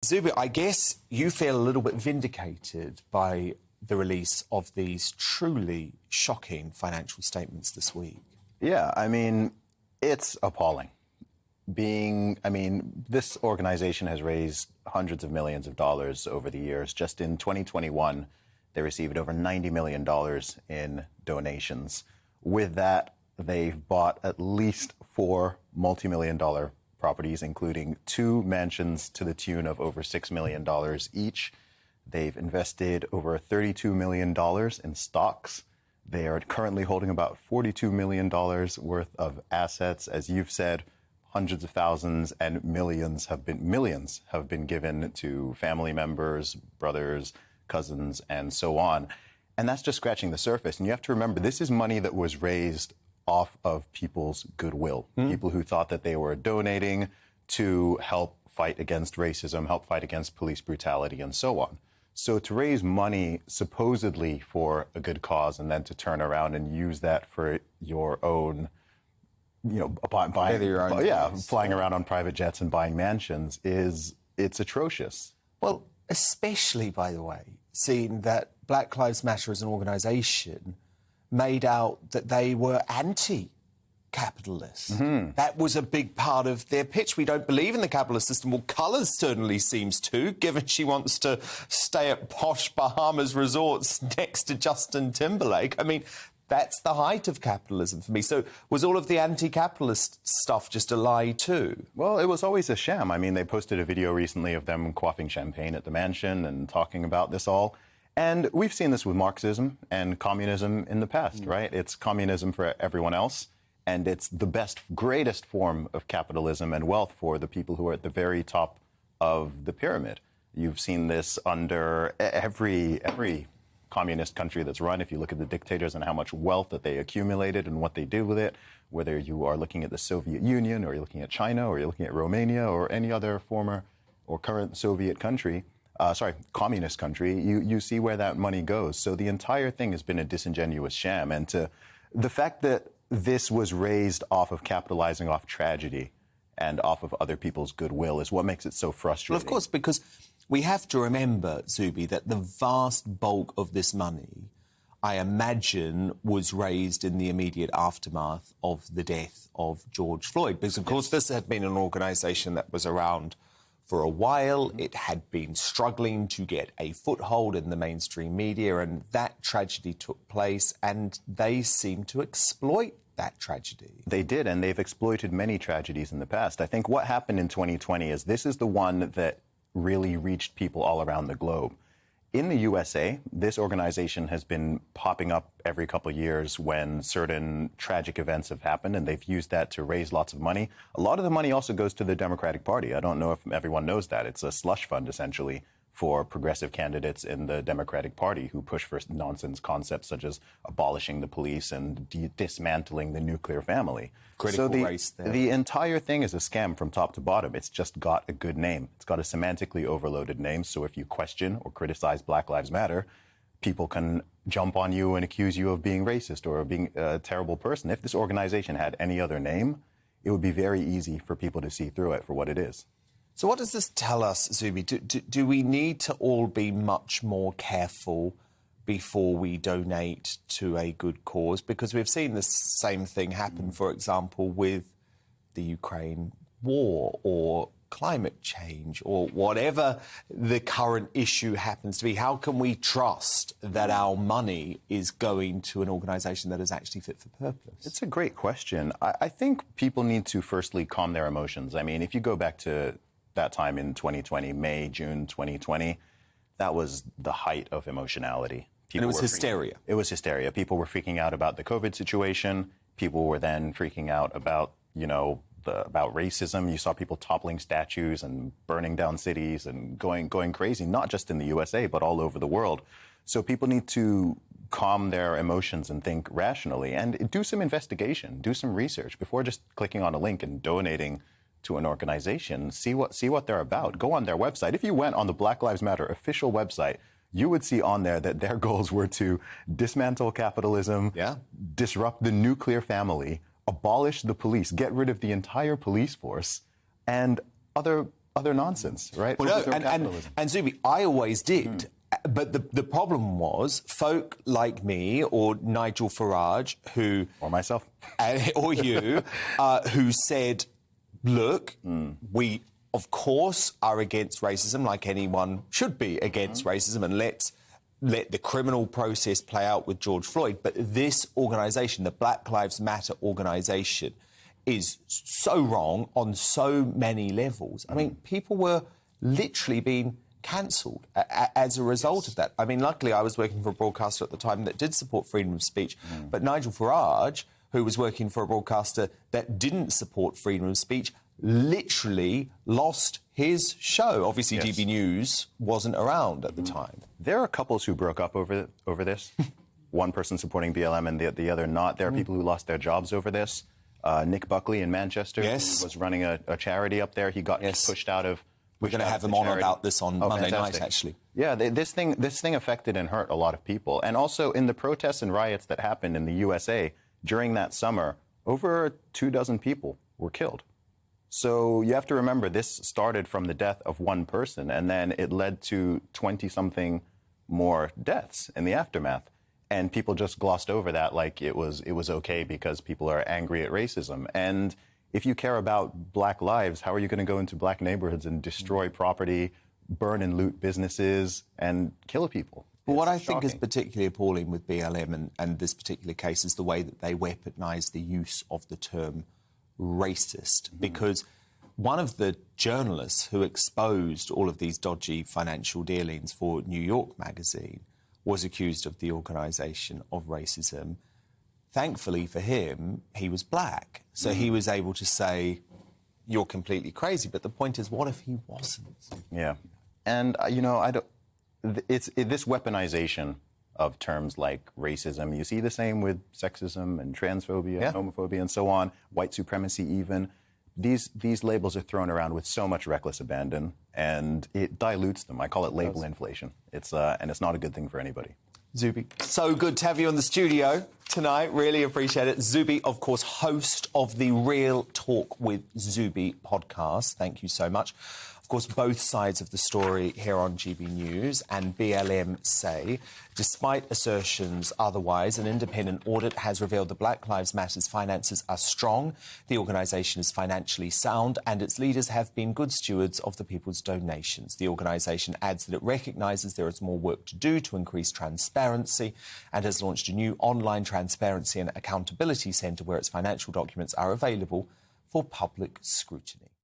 Zuby, I guess you feel a little bit vindicated by the release of these truly shocking financial statements this week. Yeah, I mean, it's appalling. This organization has raised hundreds of millions of dollars over the years. Just in 2021, they received over $90 million in donations. With that, they've bought at least 4 multi-million-dollar properties, including 2 mansions to the tune of over $6 million each. They've invested over $32 million in stocks. They are currently holding about $42 million worth of assets. As you've said, hundreds of thousands and millions have been given to family members, brothers, cousins, and so on. And that's just scratching the surface. And you have to remember, this is money that was raised off of people's goodwill, people who thought that they were donating to help fight against racism, help fight against police brutality, and so on. So to raise money supposedly for a good cause and then to turn around and use that for your own, flying around on private jets and buying mansions it's atrocious. Well, especially, by the way, seeing that Black Lives Matter as an organisation made out that they were anti-capitalist. That was a big part of their pitch. We don't believe in the capitalist system. Well, Colours certainly seems to, given she wants to stay at posh Bahamas resorts next to Justin Timberlake. I mean, that's the height of capitalism for me. So was all of the anti-capitalist stuff just a lie too? Well, it was always a sham. I mean, they posted a video recently of them quaffing champagne at the mansion and talking about this all. And we've seen this with Marxism and communism in the past, right? It's communism for everyone else, and it's the best, greatest form of capitalism and wealth for the people who are at the very top of the pyramid. You've seen this under every communist country that's run. If you look at the dictators and how much wealth that they accumulated and what they did with it, whether you are looking at the Soviet Union or you're looking at China or you're looking at Romania or any other former or current Soviet country, communist country, you see where that money goes. So the entire thing has been a disingenuous sham. And the fact that this was raised off of capitalizing off tragedy and off of other people's goodwill is what makes it so frustrating. Well, of course, because we have to remember, Zuby, that the vast bulk of this money, I imagine, was raised in the immediate aftermath of the death of George Floyd. Because, of course, this had been an organisation that was around for a while. It had been struggling to get a foothold in the mainstream media, and that tragedy took place, and they seemed to exploit that tragedy. They did, and they've exploited many tragedies in the past. I think what happened in 2020 is this is the one that really reached people all around the globe. In the USA, this organization has been popping up every couple of years when certain tragic events have happened, and they've used that to raise lots of money. A lot of the money also goes to the Democratic Party. I don't know if everyone knows that. It's a slush fund, essentially, for progressive candidates in the Democratic Party who push for nonsense concepts such as abolishing the police and dismantling the nuclear family. Critical race there. The entire thing is a scam from top to bottom. It's just got a good name. It's got a semantically overloaded name. So if you question or criticize Black Lives Matter, people can jump on you and accuse you of being racist or of being a terrible person. If this organization had any other name, it would be very easy for people to see through it for what it is. So what does this tell us, Zuby? Do we need to all be much more careful before we donate to a good cause? Because we've seen the same thing happen, for example, with the Ukraine war or climate change or whatever the current issue happens to be. How can we trust that our money is going to an organisation that is actually fit for purpose? It's a great question. I think people need to firstly calm their emotions. I mean, if you go back to that time in 2020, May, June 2020, that was the height of emotionality. And it was hysteria. It was hysteria. People were freaking out about the COVID situation. People were then freaking out about, about racism. You saw people toppling statues and burning down cities and going crazy, not just in the USA, but all over the world. So people need to calm their emotions and think rationally and do some investigation, do some research before just clicking on a link and donating to an organization. See what they're about. Go on their website. If you went on the Black Lives Matter official website, you would see on there that their goals were to dismantle capitalism, disrupt the nuclear family, abolish the police, get rid of the entire police force, and other other nonsense, right? Well, no, Overthrow capitalism. and Zuby, I always did. But the problem was folk like me or Nigel Farage, who... Or myself. Or you, who said, look, we, of course, are against racism, like anyone should be against racism, and let the criminal process play out with George Floyd. But this organisation, the Black Lives Matter organisation, is so wrong on so many levels. I mean, people were literally being cancelled as a result of that. I mean, luckily, I was working for a broadcaster at the time that did support freedom of speech, but Nigel Farage, who was working for a broadcaster that didn't support freedom of speech, literally lost his show. Obviously, GB News wasn't around at the time. There are couples who broke up over this. One person supporting BLM and the other not. There are people who lost their jobs over this. Nick Buckley in Manchester who was running a charity up there. He got pushed out of... We're going to have him on about this on Monday night, actually. Yeah, this thing affected and hurt a lot of people. And also in the protests and riots that happened in the USA during that summer, over 24 people were killed. So you have to remember this started from the death of one person, and then it led to 20-something more deaths in the aftermath. And people just glossed over that like it was okay because people are angry at racism. And if you care about black lives, how are you going to go into black neighborhoods and destroy property, burn and loot businesses, and kill people? But what I think is particularly appalling with BLM and this particular case is the way that they weaponise the use of the term racist. Because one of the journalists who exposed all of these dodgy financial dealings for New York magazine was accused of the organisation of racism. Thankfully for him, he was black. So he was able to say, you're completely crazy. But the point is, what if he wasn't? Yeah. And, you know, this weaponization of terms like racism, you see the same with sexism and transphobia, and homophobia and so on, white supremacy even. These labels are thrown around with so much reckless abandon, and it dilutes them. I call it label inflation. And it's not a good thing for anybody. Zuby, so good to have you on the studio tonight. Really appreciate it. Zuby, of course, host of the Real Talk with Zuby podcast. Thank you so much. Of course, both sides of the story here on GB News, and BLM say, despite assertions otherwise, an independent audit has revealed that Black Lives Matter's finances are strong, the organisation is financially sound, and its leaders have been good stewards of the people's donations. The organisation adds that it recognises there is more work to do to increase transparency and has launched a new online transparency and accountability centre where its financial documents are available for public scrutiny.